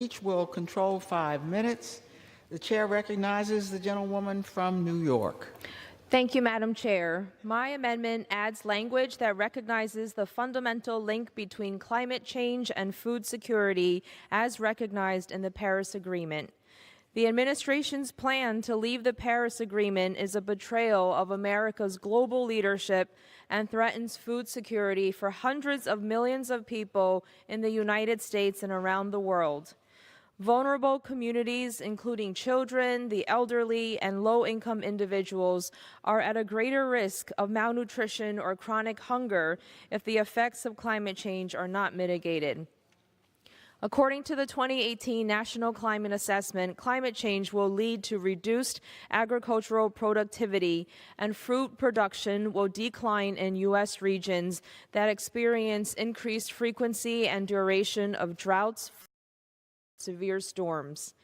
Each will control 5 minutes. The chair recognizes the gentlewoman from New York. Thank you, Madam Chair. My amendment adds language that recognizes the fundamental link between climate change and food security as recognized in the Paris Agreement. The administration's plan to leave the Paris Agreement is a betrayal of America's global leadership and threatens food security for hundreds of millions of people in the United States and around the world. Vulnerable communities, including children, the elderly, and low-income individuals, are at a greater risk of malnutrition or chronic hunger if the effects of climate change are not mitigated. According to the 2018 National Climate Assessment, climate change will lead to reduced agricultural productivity, and fruit production will decline in U.S. regions that experience increased frequency and duration of droughts, severe storms.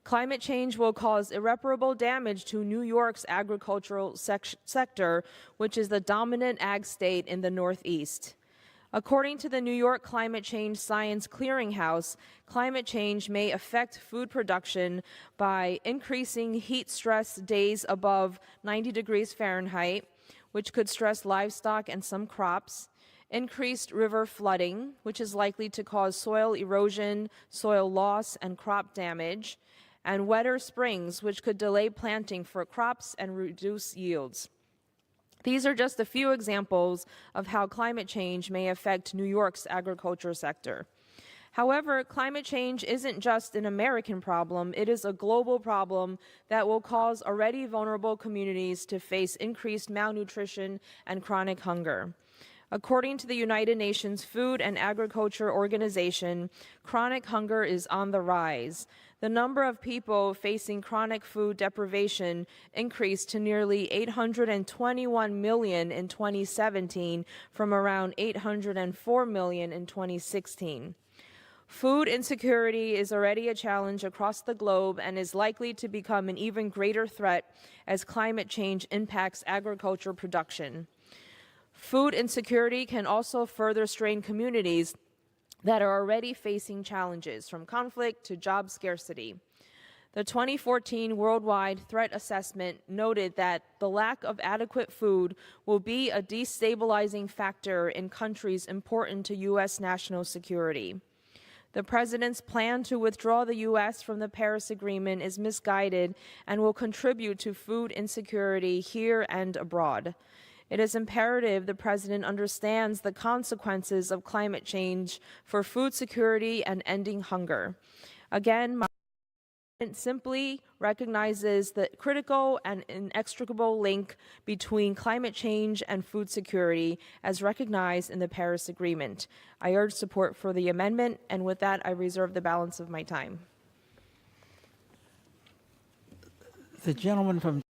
Climate change will cause irreparable damage to New York's agricultural sector, which is the dominant ag state in the Northeast. According to the New York Climate Change Science Clearinghouse, climate change may affect food production by increasing heat stress days above 90 degrees Fahrenheit, which could stress livestock and some crops, increased river flooding, which is likely to cause soil erosion, soil loss, and crop damage, and wetter springs, which could delay planting for crops and reduce yields. These are just a few examples of how climate change may affect New York's agriculture sector. However, climate change isn't just an American problem, it is a global problem that will cause already vulnerable communities to face increased malnutrition and chronic hunger. According to the United Nations Food and Agriculture Organization, chronic hunger is on the rise. The number of people facing chronic food deprivation increased to nearly 821 million in 2017 from around 804 million in 2016. Food insecurity is already a challenge across the globe and is likely to become an even greater threat as climate change impacts agriculture production. Food insecurity can also further strain communities that are already facing challenges, from conflict to job scarcity. The 2014 Worldwide Threat Assessment noted that the lack of adequate food will be a destabilizing factor in countries important to U.S. national security. The President's plan to withdraw the U.S. from the Paris Agreement is misguided and will contribute to food insecurity here and abroad. It is imperative the President understands the consequences of climate change for food security and ending hunger. Again, my amendment simply recognizes the critical and inextricable link between climate change and food security as recognized in the Paris Agreement. I urge support for the amendment, and with that, I reserve the balance of my time. The gentleman from